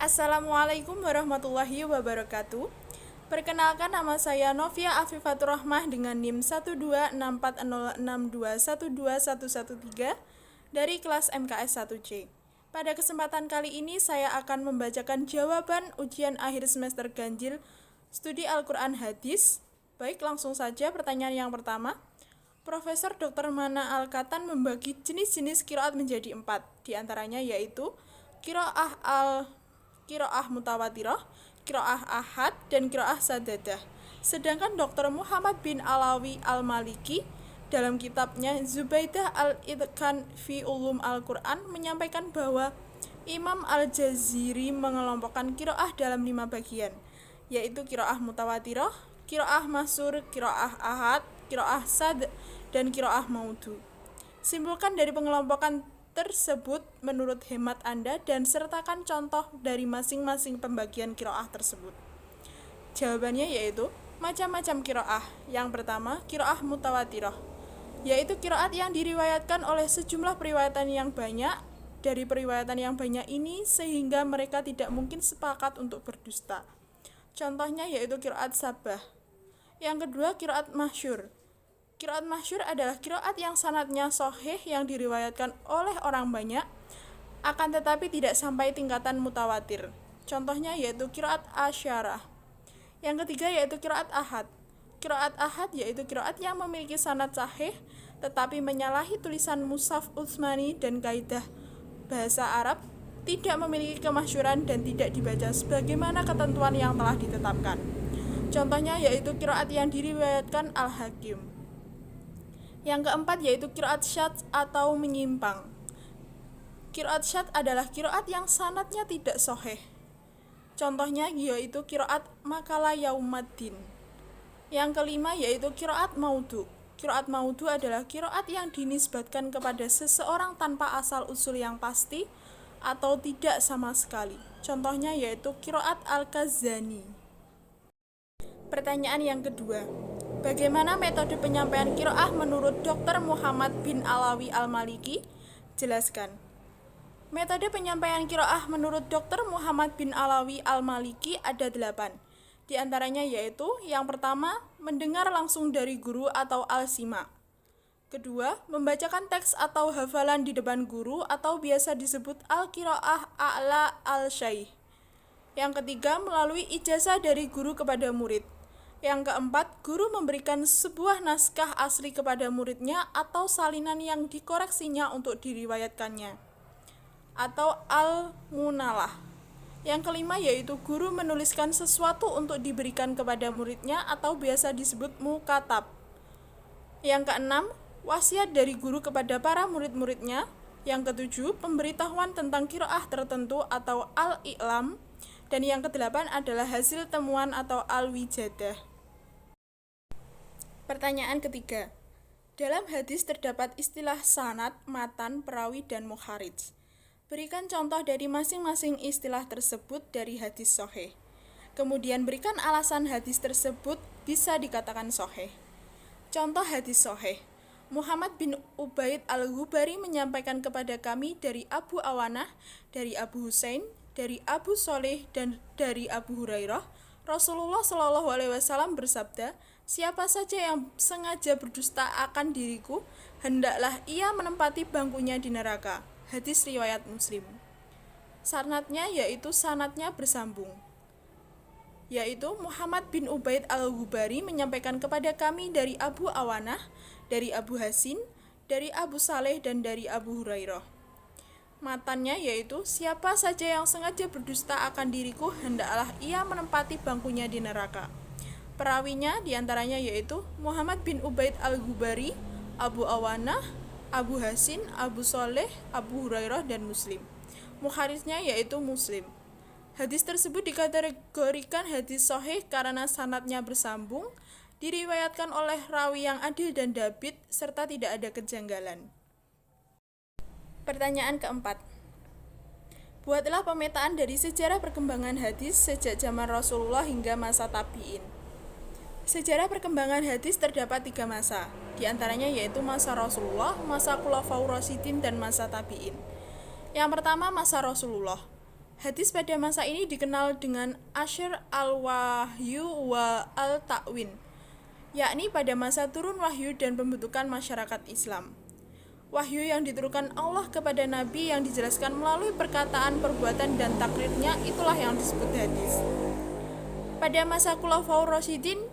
Assalamualaikum warahmatullahi wabarakatuh. Perkenalkan, nama saya Novia Afifatur Rahmah dengan NIM 1264062121113 dari kelas MKS 1C. Pada kesempatan kali ini saya akan membacakan jawaban ujian akhir semester ganjil studi Al-Quran Hadis. Baik, langsung saja pertanyaan yang pertama. Profesor Dr. Mana Al-Katan membagi jenis-jenis qiraat menjadi 4, diantaranya yaitu qiraah mutawatirah, qiraah ahad, dan qiraah sadadah. Sedangkan Dr. Muhammad bin Alawi Al-Maliki dalam kitabnya Zubaidah Al-Itqan fi Ulum Al-Quran menyampaikan bahwa Imam Al-Jaziri mengelompokkan qiraah dalam 5 bagian, yaitu qiraah mutawatirah, qiraah masyhur, qiraah ahad, qiraah sad, dan qiraah maudhu. Simpulkan dari pengelompokan tersebut menurut hemat Anda dan sertakan contoh dari masing-masing pembagian qiraah tersebut. Jawabannya yaitu macam-macam qiraah. Yang pertama, qiraah mutawatirah, yaitu qiraat yang diriwayatkan oleh sejumlah periwayatan yang banyak. Dari periwayatan yang banyak ini sehingga mereka tidak mungkin sepakat untuk berdusta. Contohnya yaitu qiraat sabah. Yang kedua, qiraat masyhur. Qiraat masyhur adalah qiraat yang sanadnya sahih yang diriwayatkan oleh orang banyak, akan tetapi tidak sampai tingkatan mutawatir. Contohnya yaitu qiraat asyarah. Yang ketiga yaitu qiraat ahad. Qiraat ahad yaitu qiraat yang memiliki sanad sahih tetapi menyalahi tulisan mushaf Utsmani dan kaidah bahasa Arab, tidak memiliki kemasyhuran dan tidak dibaca sebagaimana ketentuan yang telah ditetapkan. Contohnya yaitu qiraat yang diriwayatkan Al-Hakim. Yang keempat yaitu qiraat syadz atau menyimpang. Qiraat syadz adalah qiraat yang sanadnya tidak sahih. Contohnya yaitu qiraat makalah yaumaddin. Yang kelima yaitu qiraat maudhu. Qiraat maudhu adalah qiraat yang dinisbatkan kepada seseorang tanpa asal usul yang pasti atau tidak sama sekali. Contohnya yaitu qiraat al-Kazani. Pertanyaan yang kedua. Bagaimana metode penyampaian qiraah menurut Dr. Muhammad bin Alawi Al-Maliki? Jelaskan. Metode penyampaian qiraah menurut Dr. Muhammad bin Alawi Al-Maliki ada 8. Di antaranya yaitu yang pertama, mendengar langsung dari guru atau al-sima. Kedua, membacakan teks atau hafalan di depan guru atau biasa disebut al-qiraah a'la al-syaikh. Yang ketiga, melalui ijazah dari guru kepada murid. Yang keempat, guru memberikan sebuah naskah asli kepada muridnya atau salinan yang dikoreksinya untuk diriwayatkannya, atau al-munalah. Yang kelima yaitu guru menuliskan sesuatu untuk diberikan kepada muridnya atau biasa disebut mukatab. Yang keenam, wasiat dari guru kepada para murid-muridnya. Yang ketujuh, pemberitahuan tentang qiraah tertentu atau al-i'lam. Dan yang kedelapan adalah hasil temuan atau al-wijadah. Pertanyaan ketiga. Dalam hadis terdapat istilah sanad, matan, perawi, dan mukharij. Berikan contoh dari masing-masing istilah tersebut dari hadis sahih. Kemudian berikan alasan hadis tersebut bisa dikatakan sahih. Contoh hadis sahih. Muhammad bin Ubaid Al-Ghubari menyampaikan kepada kami dari Abu Awanah, dari Abu Husain, dari Abu Soleh, dan dari Abu Hurairah, Rasulullah Shallallahu Alaihi Wasallam bersabda, siapa saja yang sengaja berdusta akan diriku, hendaklah ia menempati bangkunya di neraka. Hadis riwayat Muslim. Sanadnya yaitu sanadnya bersambung, yaitu Muhammad bin Ubaid Al-Ghubari menyampaikan kepada kami dari Abu Awanah, dari Abu Hasin, dari Abu Saleh, dan dari Abu Hurairah. Matannya yaitu siapa saja yang sengaja berdusta akan diriku, hendaklah ia menempati bangkunya di neraka. Perawinya diantaranya yaitu Muhammad bin Ubaid Al-Ghubari, Abu Awanah, Abu Hasin, Abu Soleh, Abu Hurairah, dan Muslim. Mukharijnya yaitu Muslim. Hadis tersebut dikategorikan hadis sahih karena sanadnya bersambung, diriwayatkan oleh rawi yang adil dan dabit, serta tidak ada kejanggalan. Pertanyaan keempat. Buatlah pemetaan dari sejarah perkembangan hadis sejak zaman Rasulullah hingga masa tabi'in. Sejarah perkembangan hadis terdapat 3 masa, di antaranya yaitu masa Rasulullah, masa Khulafaur Rasyidin, dan masa tabi'in. Yang pertama, masa Rasulullah. Hadis pada masa ini dikenal dengan Asyr al-Wahyu wa al-Ta'win, yakni pada masa turun wahyu dan pembentukan masyarakat Islam. Wahyu yang diturunkan Allah kepada Nabi yang dijelaskan melalui perkataan, perbuatan, dan takrirnya, itulah yang disebut hadis. Pada masa Khulafaur Rasyidin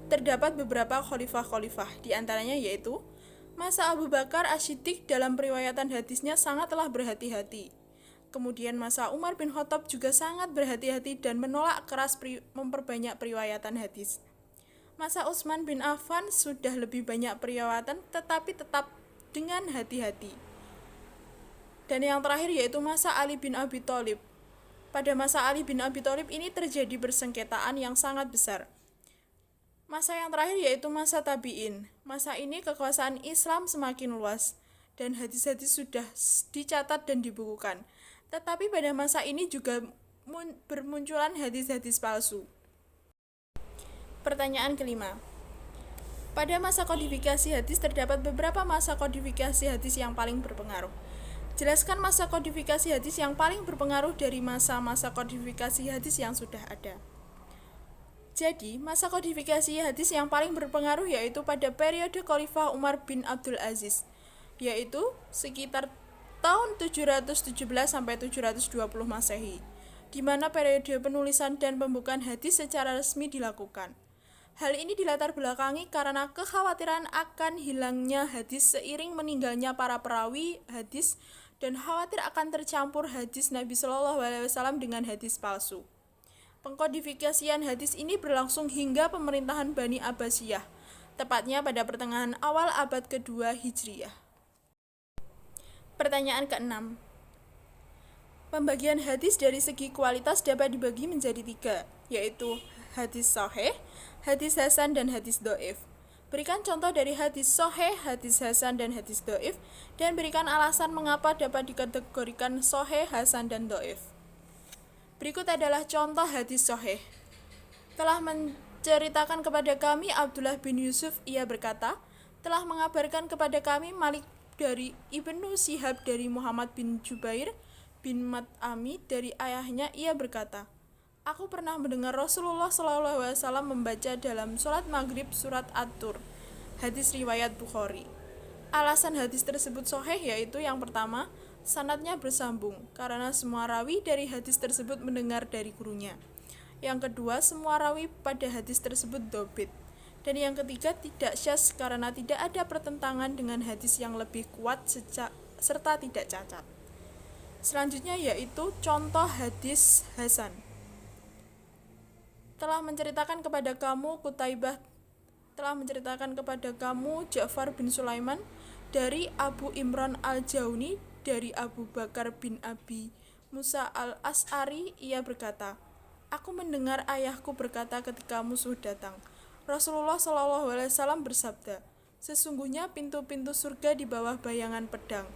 terdapat beberapa khalifah-khalifah, di antaranya yaitu masa Abu Bakar As-Siddiq dalam periwayatan hadisnya sangatlah berhati-hati. Kemudian masa Umar bin Khattab juga sangat berhati-hati dan menolak keras memperbanyak periwayatan hadis. Masa Utsman bin Affan sudah lebih banyak periwayatan tetapi tetap dengan hati-hati. Dan yang terakhir yaitu masa Ali bin Abi Thalib. Pada masa Ali bin Abi Thalib ini terjadi persengketaan yang sangat besar. Masa yang terakhir yaitu masa tabi'in. Masa ini kekuasaan Islam semakin luas dan hadis-hadis sudah dicatat dan dibukukan. Tetapi pada masa ini juga bermunculan hadis-hadis palsu. Pertanyaan kelima. Pada masa kodifikasi hadis terdapat beberapa masa kodifikasi hadis yang paling berpengaruh. Jelaskan masa kodifikasi hadis yang paling berpengaruh dari masa-masa kodifikasi hadis yang sudah ada. Jadi, masa kodifikasi hadis yang paling berpengaruh yaitu pada periode Khalifah Umar bin Abdul Aziz, yaitu sekitar tahun 717 sampai 720 Masehi, di mana periode penulisan dan pembukaan hadis secara resmi dilakukan. Hal ini dilatar belakangi karena kekhawatiran akan hilangnya hadis seiring meninggalnya para perawi hadis dan khawatir akan tercampur hadis Nabi Shallallahu Alaihi Wasallam dengan hadis palsu. Pengkodifikasian hadis ini berlangsung hingga pemerintahan Bani Abbasiyah, tepatnya pada pertengahan awal abad kedua Hijriyah. Pertanyaan ke-6. Pembagian hadis dari segi kualitas dapat dibagi menjadi 3, yaitu hadis sahih, hadis hasan, dan hadis dhaif. Berikan contoh dari hadis sahih, hadis hasan, dan hadis dhaif, dan berikan alasan mengapa dapat dikategorikan sahih, hasan, dan dhaif. Berikut adalah contoh hadis sahih. Telah menceritakan kepada kami Abdullah bin Yusuf, ia berkata, telah mengabarkan kepada kami Malik dari Ibnu Syihab dari Muhammad bin Jubair bin Mat'ami dari ayahnya, ia berkata, aku pernah mendengar Rasulullah SAW membaca dalam sholat maghrib surat At-Tur, hadis riwayat Bukhari. Alasan hadis tersebut sahih yaitu yang pertama, sanadnya bersambung karena semua rawi dari hadis tersebut mendengar dari gurunya. Yang kedua, semua rawi pada hadis tersebut dobit. Dan yang ketiga, tidak syaz karena tidak ada pertentangan dengan hadis yang lebih kuat serta tidak cacat. Selanjutnya yaitu contoh hadis hasan. Telah menceritakan kepada kamu Qutaibah, telah menceritakan kepada kamu Ja'far bin Sulaiman dari Abu Imran al-Jauni dari Abu Bakar bin Abi Musa al-As'ari, ia berkata, aku mendengar ayahku berkata ketika musuh datang, Rasulullah SAW bersabda, sesungguhnya pintu-pintu surga di bawah bayangan pedang.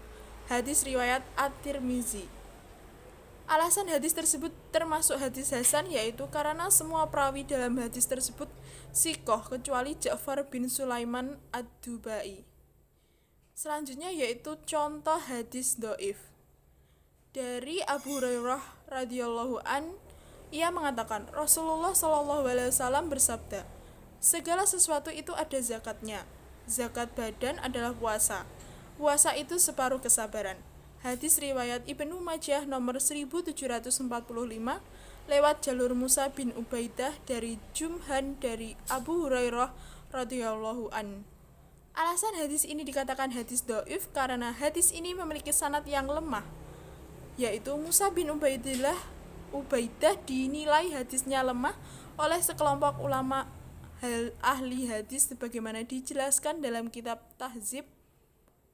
Hadis riwayat At-Tirmizi. Alasan hadis tersebut termasuk hadis hasan yaitu karena semua perawi dalam hadis tersebut sikoh kecuali Ja'far bin Sulaiman ad-Dubai. Selanjutnya yaitu contoh hadis dhaif. Dari Abu Hurairah radhiyallahu an, ia mengatakan Rasulullah SAW bersabda, segala sesuatu itu ada zakatnya. Zakat badan adalah puasa. Puasa itu separuh kesabaran. Hadis riwayat Ibnu Majah nomor 1745 lewat jalur Musa bin Ubaidah dari Jumhan dari Abu Hurairah radhiyallahu an. Alasan hadis ini dikatakan hadis dhaif karena hadis ini memiliki sanad yang lemah, yaitu Musa bin Ubaidah dinilai hadisnya lemah oleh sekelompok ulama ahli hadis sebagaimana dijelaskan dalam kitab Tahzib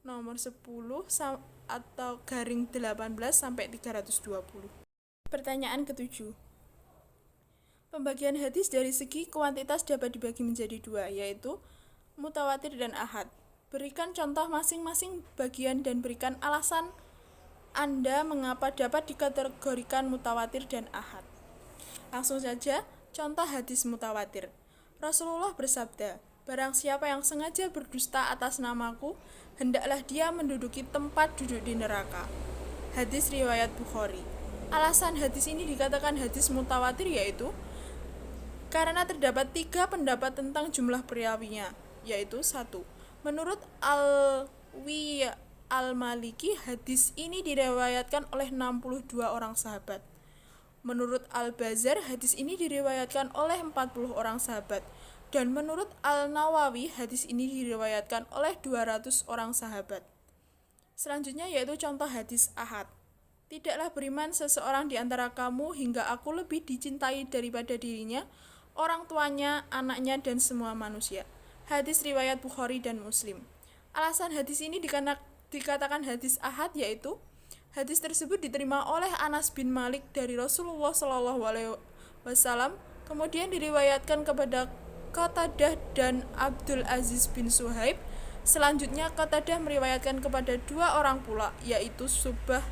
nomor 10 atau garing 18 sampai 320. Pertanyaan ke-7. Pembagian hadis dari segi kuantitas dapat dibagi menjadi 2, yaitu mutawatir dan ahad. Berikan contoh masing-masing bagian dan berikan alasan Anda mengapa dapat dikategorikan mutawatir dan ahad. Langsung saja, contoh hadis mutawatir. Rasulullah bersabda, barang siapa yang sengaja berdusta atas namaku, hendaklah dia menduduki tempat duduk di neraka. Hadis riwayat Bukhari. Alasan hadis ini dikatakan hadis mutawatir yaitu karena terdapat 3 pendapat tentang jumlah perawinya, yaitu 1. Menurut Alwi Al-Maliki, hadis ini diriwayatkan oleh 62 orang sahabat. Menurut Al-Bazar, hadis ini diriwayatkan oleh 40 orang sahabat. Dan menurut Al-Nawawi, hadis ini diriwayatkan oleh 200 orang sahabat. Selanjutnya yaitu contoh hadis ahad. Tidaklah beriman seseorang di antara kamu hingga aku lebih dicintai daripada dirinya, orang tuanya, anaknya, dan semua manusia. Hadis riwayat Bukhari dan Muslim. Alasan hadis ini dikatakan hadis ahad yaitu hadis tersebut diterima oleh Anas bin Malik dari Rasulullah SAW, kemudian diriwayatkan kepada Qatadah dan Abdul Aziz bin Suhaib. Selanjutnya Qatadah meriwayatkan kepada 2 orang pula, yaitu Su'bah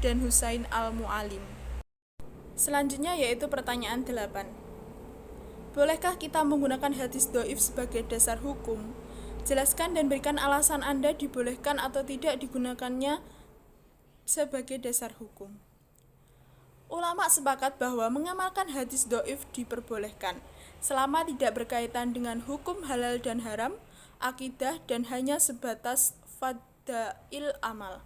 dan Husain al-Mu'alim. Selanjutnya yaitu pertanyaan 8. Bolehkah kita menggunakan hadis dhaif sebagai dasar hukum? Jelaskan dan berikan alasan Anda dibolehkan atau tidak digunakannya sebagai dasar hukum. Ulama sepakat bahwa mengamalkan hadis dhaif diperbolehkan selama tidak berkaitan dengan hukum halal dan haram, akidah, dan hanya sebatas fadail amal.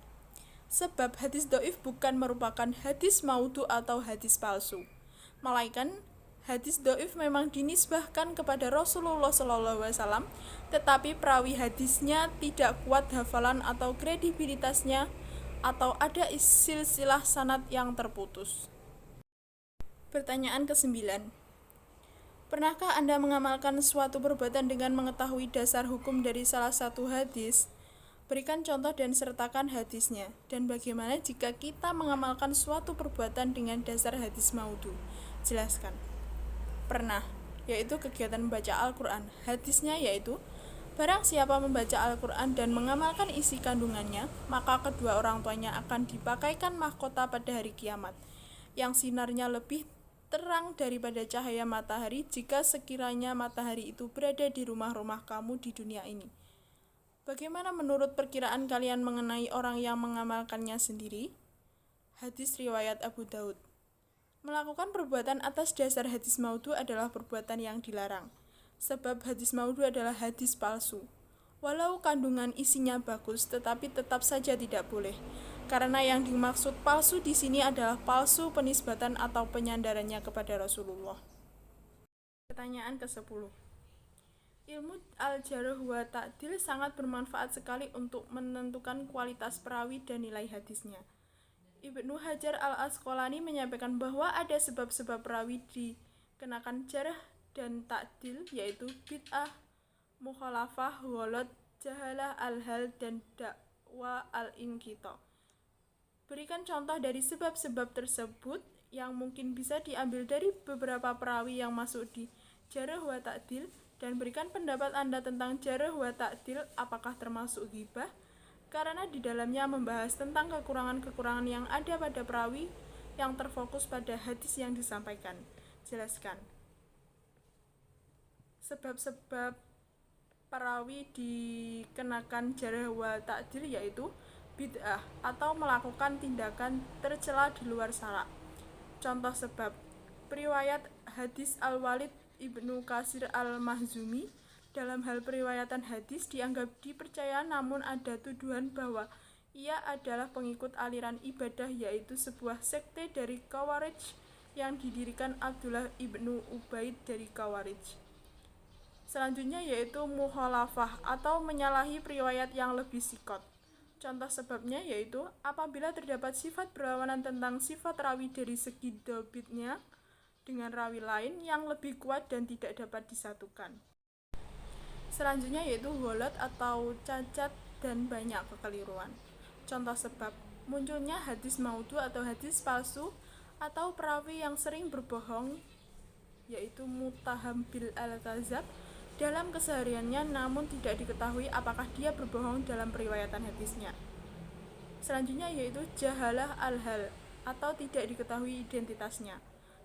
Sebab hadis dhaif bukan merupakan hadis maudhu atau hadis palsu, melainkan hadis dhaif memang dinisbahkan kepada Rasulullah SAW, tetapi perawi hadisnya tidak kuat hafalan atau kredibilitasnya, atau ada silsilah sanad yang terputus. Pertanyaan ke-9. Pernahkah Anda mengamalkan suatu perbuatan dengan mengetahui dasar hukum dari salah satu hadis? Berikan contoh dan sertakan hadisnya. Dan bagaimana jika kita mengamalkan suatu perbuatan dengan dasar hadis maudhu? Jelaskan. Pernah, yaitu kegiatan membaca Al-Quran. Hadisnya yaitu, barang siapa membaca Al-Quran dan mengamalkan isi kandungannya, maka kedua orang tuanya akan dipakaikan mahkota pada hari kiamat, yang sinarnya lebih terang daripada cahaya matahari jika sekiranya matahari itu berada di rumah-rumah kamu di dunia ini. Bagaimana menurut perkiraan kalian mengenai orang yang mengamalkannya sendiri? Hadis riwayat Abu Daud. Melakukan perbuatan atas dasar hadis maudhu adalah perbuatan yang dilarang, sebab hadis maudhu adalah hadis palsu. Walau kandungan isinya bagus, tetapi tetap saja tidak boleh, karena yang dimaksud palsu di sini adalah palsu penisbatan atau penyandarannya kepada Rasulullah. Pertanyaan ke-10. Ilmu al-jarh wa ta'dil sangat bermanfaat sekali untuk menentukan kualitas perawi dan nilai hadisnya. Ibnu Hajar al-Asqalani menyampaikan bahwa ada sebab-sebab perawi dikenakan jarh dan ta'dil, yaitu bid'ah, mukhalafah, ghalat, jahalah, al-hal, dan dakwa al-inqita. Berikan contoh dari sebab-sebab tersebut yang mungkin bisa diambil dari beberapa perawi yang masuk di jarh wa ta'dil, dan berikan pendapat Anda tentang jarh wa ta'dil, apakah termasuk ghibah, karena di dalamnya membahas tentang kekurangan-kekurangan yang ada pada perawi yang terfokus pada hadis yang disampaikan. Jelaskan. Sebab-sebab perawi dikenakan jarh wa ta'dil yaitu bid'ah atau melakukan tindakan tercela di luar syara. Contoh sebab: periwayat hadis Al-Walid Ibnu Kasir Al-Mahzumi. Dalam hal periwayatan hadis dianggap dipercaya, namun ada tuduhan bahwa ia adalah pengikut aliran ibadah, yaitu sebuah sekte dari Khawarij yang didirikan Abdullah ibnu Ubaid dari Khawarij. Selanjutnya yaitu mukhalafah atau menyalahi periwayat yang lebih sikot. Contoh sebabnya yaitu apabila terdapat sifat berlawanan tentang sifat rawi dari segi dobitnya dengan rawi lain yang lebih kuat dan tidak dapat disatukan. Selanjutnya yaitu ghalat atau cacat dan banyak kekeliruan. Contoh sebab: munculnya hadis maudhu atau hadis palsu atau perawi yang sering berbohong, yaitu muttaham bil al-kazab dalam kesehariannya, namun tidak diketahui apakah dia berbohong dalam periwayatan hadisnya. Selanjutnya yaitu jahalah al-hal atau tidak diketahui identitasnya.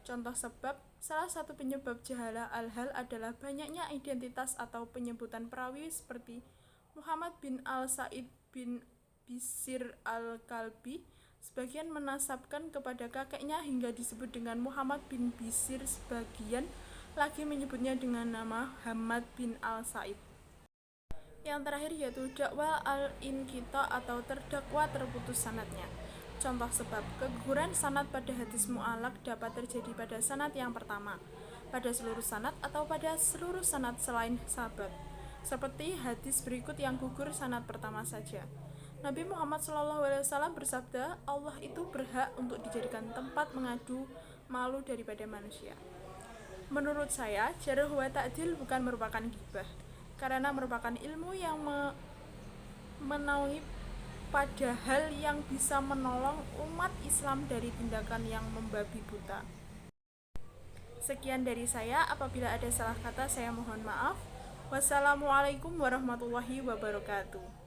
Contoh sebab: salah satu penyebab jahalah al-hal adalah banyaknya identitas atau penyebutan perawi seperti Muhammad bin Al-Sa'id bin Bisir al-Kalbi, Sebagian menasabkan kepada kakeknya hingga disebut dengan Muhammad bin Bisir, sebagian lagi menyebutnya dengan nama Hamad bin Al-Said. Yang terakhir yaitu dakwah al-inqita atau terdakwa terputus sanadnya. Contoh sebab keguguran sanad pada hadis mu'allaq dapat terjadi pada sanad yang pertama, pada seluruh sanad atau pada seluruh sanad selain sahabat. Seperti hadis berikut yang gugur sanad pertama saja. Nabi Muhammad SAW bersabda, Allah itu berhak untuk dijadikan tempat mengadu malu daripada manusia. Menurut saya, jarh wa ta'dil bukan merupakan ghibah, karena merupakan ilmu yang menaungi pada hal yang bisa menolong umat Islam dari tindakan yang membabi buta. Sekian dari saya, apabila ada salah kata saya mohon maaf. Wassalamualaikum warahmatullahi wabarakatuh.